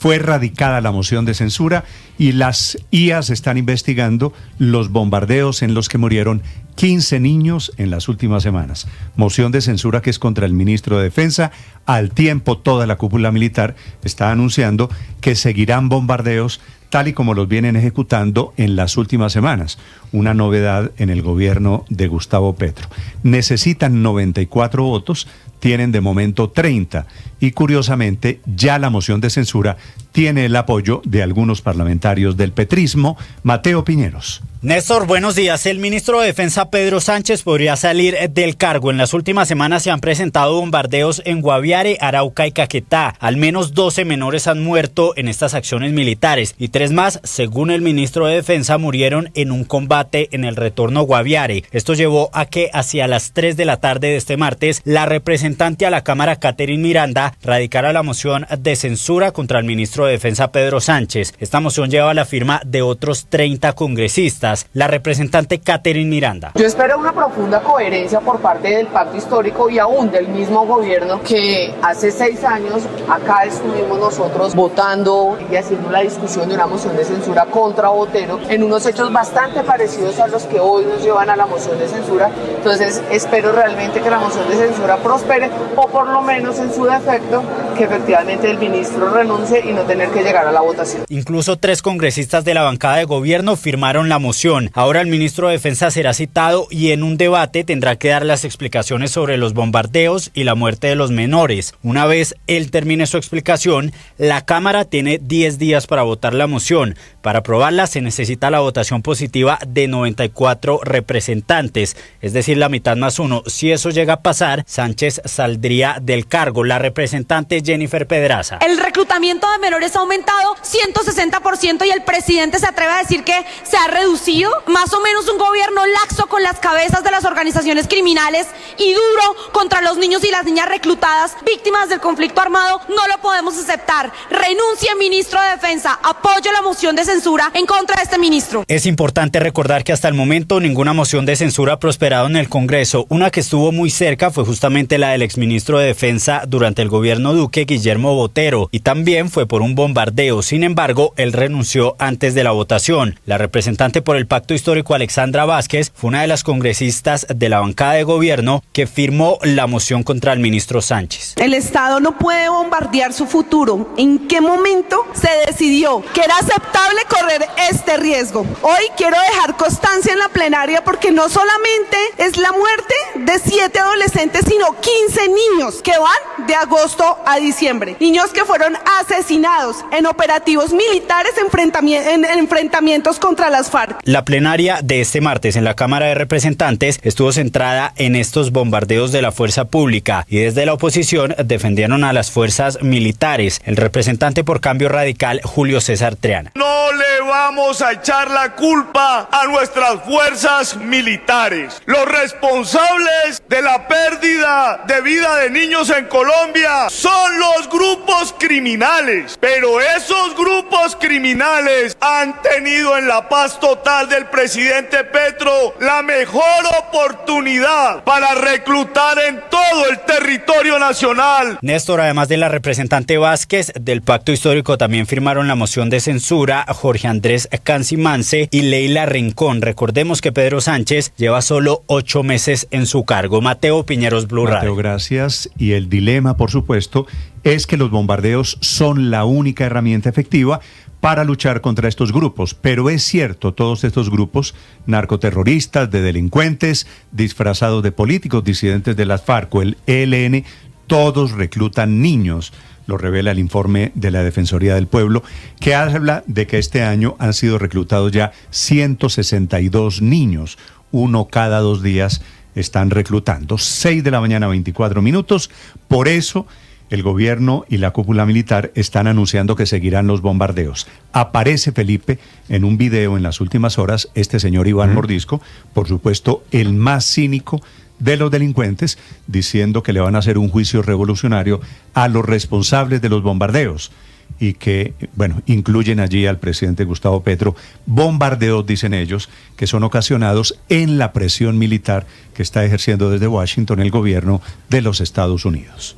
fue radicada la moción de censura y las IAS están investigando los bombardeos en los que murieron 15 niños en las últimas semanas. Moción de censura que es contra el ministro de Defensa. Al tiempo, toda la cúpula militar está anunciando que seguirán bombardeos tal y como los vienen ejecutando en las últimas semanas. Una novedad en el gobierno de Gustavo Petro. Necesitan 94 votos, tienen de momento 30 y curiosamente ya la moción de censura tiene el apoyo de algunos parlamentarios del petrismo. Mateo Piñeros. Néstor, buenos días. El ministro de Defensa Pedro Sánchez podría salir del cargo. En las últimas semanas se han presentado bombardeos en Guaviare, Arauca y Caquetá. Al menos 12 menores han muerto en estas acciones militares y 3 más, según el ministro de Defensa, murieron en un combate en el retorno Guaviare. Esto llevó a que hacia las 3 de la tarde de este martes, la representante a la Cámara, Catherine Miranda, radicara la moción de censura contra el ministro de Defensa Pedro Sánchez. Esta moción lleva la firma de otros 30 congresistas. La representante Catherine Miranda. Yo espero una profunda coherencia por parte del pacto histórico y aún del mismo gobierno que hace 6 años acá estuvimos nosotros votando y haciendo la discusión de una moción de censura contra Botero en unos hechos bastante parecidos a los que hoy nos llevan a la moción de censura. Entonces espero realmente que la moción de censura prospere o por lo menos en su defecto que efectivamente el ministro renuncie y no tener que llegar a la votación. Incluso 3 congresistas de la bancada de gobierno firmaron la moción. Ahora el ministro de Defensa será citado y en un debate tendrá que dar las explicaciones sobre los bombardeos y la muerte de los menores. Una vez él termine su explicación, la Cámara tiene 10 días para votar la moción. Para aprobarla se necesita la votación positiva de 94 representantes, es decir, la mitad más 1. Si eso llega a pasar, Sánchez saldría del cargo. La representante Jennifer Pedraza. El reclutamiento de menores ha aumentado 160% y el presidente se atreve a decir que se ha reducido. Más o menos un gobierno laxo con las cabezas de las organizaciones criminales y duro contra los niños y las niñas reclutadas, víctimas del conflicto armado, no lo podemos aceptar. Renuncie, ministro de Defensa. Apoyo la moción de censura en contra de este ministro. Es importante recordar que hasta el momento ninguna moción de censura ha prosperado en el Congreso. Una que estuvo muy cerca fue justamente la del exministro de Defensa durante el gobierno Duque, Guillermo Botero, y también fue por un bombardeo. Sin embargo, él renunció antes de la votación. La representante por el Pacto Histórico, Alexandra Vázquez, fue una de las congresistas de la bancada de gobierno que firmó la moción contra el ministro Sánchez. El Estado no puede bombardear su futuro. ¿En qué momento se decidió que era aceptable correr este riesgo? Hoy quiero dejar constancia en la plenaria porque no solamente es la muerte de 7 adolescentes, sino 15 niños que van de agosto a diciembre. Niños que fueron asesinados en operativos militares, en enfrentamientos contra las FARC. La plenaria de este martes en la Cámara de Representantes estuvo centrada en estos bombardeos de la fuerza pública y desde la oposición defendieron a las fuerzas militares. El representante por Cambio Radical, Julio César Triana. No le vamos a echar la culpa a nuestras fuerzas militares. Los responsables de la pérdida de vida de niños en Colombia son los grupos criminales, pero esos grupos criminales han tenido en la paz total del presidente Petro la mejor oportunidad para reclutar en todo el territorio nacional. Néstor, además de la representante Vázquez, del Pacto Histórico también firmaron la moción de censura Jorge Andrés Cancimance y Leila Rincón. Recordemos que Pedro Sánchez lleva solo 8 meses en su cargo. Mateo Piñeros, Blue Radio. Mateo, gracias. Y el dilema, por supuesto, es que los bombardeos son la única herramienta efectiva para luchar contra estos grupos. Pero es cierto, todos estos grupos narcoterroristas, de delincuentes, disfrazados de políticos, disidentes de las FARC o el ELN, todos reclutan niños. Lo revela el informe de la Defensoría del Pueblo, que habla de que este año han sido reclutados ya 162 niños. Uno cada 2 días están reclutando. 6 de la mañana, 24 minutos. Por eso el gobierno y la cúpula militar están anunciando que seguirán los bombardeos. Aparece Felipe en un video en las últimas horas, este señor Iván Mordisco, por supuesto el más cínico de los delincuentes, diciendo que le van a hacer un juicio revolucionario a los responsables de los bombardeos y que, bueno, incluyen allí al presidente Gustavo Petro. Bombardeos, dicen ellos, que son ocasionados en la presión militar que está ejerciendo desde Washington el gobierno de los Estados Unidos.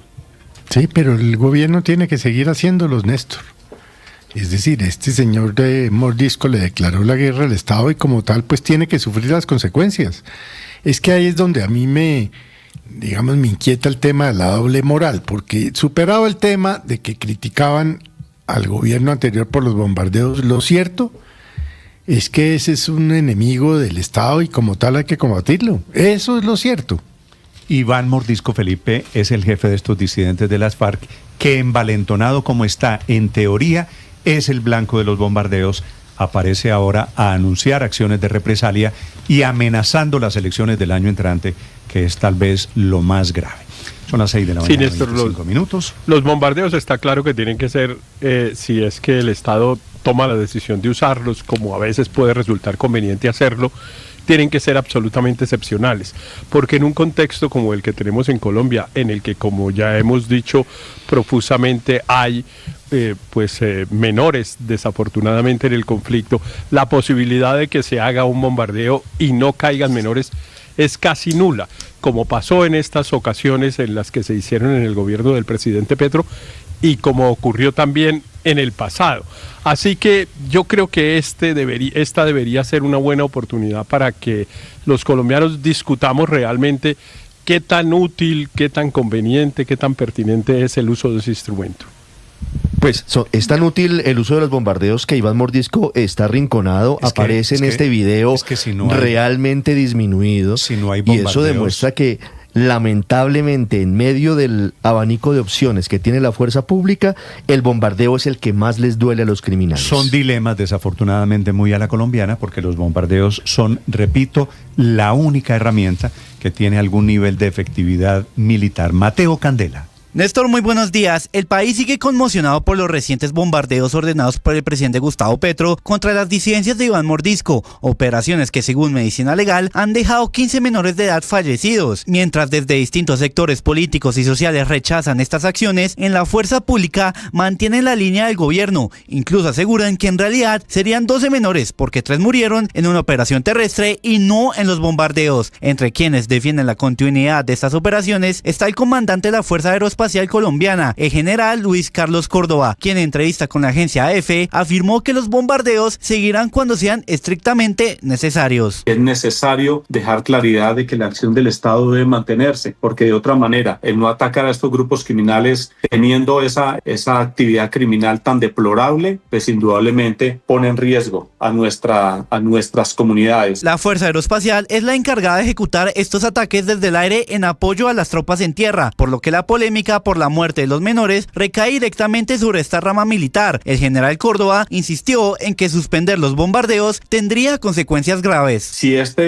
Sí, pero el gobierno tiene que seguir haciéndolos, Néstor. Es decir, este señor de Mordisco le declaró la guerra al Estado y como tal pues tiene que sufrir las consecuencias. Es que ahí es donde a mí me inquieta el tema de la doble moral, porque superado el tema de que criticaban al gobierno anterior por los bombardeos, lo cierto es que ese es un enemigo del Estado y como tal hay que combatirlo. Eso es lo cierto. Iván Mordisco, Felipe, es el jefe de estos disidentes de las FARC, que envalentonado como está, en teoría, es el blanco de los bombardeos, aparece ahora a anunciar acciones de represalia y amenazando las elecciones del año entrante, que es tal vez lo más grave. Son las 6 de la mañana, Néstor, 25 minutos. Los bombardeos está claro que tienen que ser, si es que el Estado toma la decisión de usarlos, como a veces puede resultar conveniente hacerlo, tienen que ser absolutamente excepcionales, porque en un contexto como el que tenemos en Colombia, en el que, como ya hemos dicho profusamente, hay menores desafortunadamente en el conflicto, la posibilidad de que se haga un bombardeo y no caigan menores es casi nula, como pasó en estas ocasiones en las que se hicieron en el gobierno del presidente Petro y como ocurrió también en el pasado. Así que yo creo que esta debería ser una buena oportunidad para que los colombianos discutamos realmente qué tan útil, qué tan conveniente, qué tan pertinente es el uso de ese instrumento. Pues es tan útil el uso de los bombardeos que Iván Mordisco está arrinconado, aparece en este video realmente disminuido, y eso demuestra que lamentablemente en medio del abanico de opciones que tiene la fuerza pública, el bombardeo es el que más les duele a los criminales. Son dilemas desafortunadamente muy a la colombiana, porque los bombardeos son, repito, la única herramienta que tiene algún nivel de efectividad militar. Mateo Candela. Néstor, muy buenos días. El país sigue conmocionado por los recientes bombardeos ordenados por el presidente Gustavo Petro contra las disidencias de Iván Mordisco, operaciones que según Medicina Legal han dejado 15 menores de edad fallecidos. Mientras desde distintos sectores políticos y sociales rechazan estas acciones, en la fuerza pública mantienen la línea del gobierno. Incluso aseguran que en realidad serían 12 menores porque 3 murieron en una operación terrestre y no en los bombardeos. Entre quienes defienden la continuidad de estas operaciones está el comandante de la Fuerza Aeroespacial Colombiana, el general Luis Carlos Córdoba, quien en entrevista con la agencia AF afirmó que los bombardeos seguirán cuando sean estrictamente necesarios. Es necesario dejar claridad de que la acción del Estado debe mantenerse, porque de otra manera, el no atacar a estos grupos criminales teniendo esa actividad criminal tan deplorable, pues indudablemente pone en riesgo a nuestras comunidades. La Fuerza Aeroespacial es la encargada de ejecutar estos ataques desde el aire en apoyo a las tropas en tierra, por lo que la polémica por la muerte de los menores recae directamente sobre esta rama militar. El general Córdoba insistió en que suspender los bombardeos tendría consecuencias graves. Si este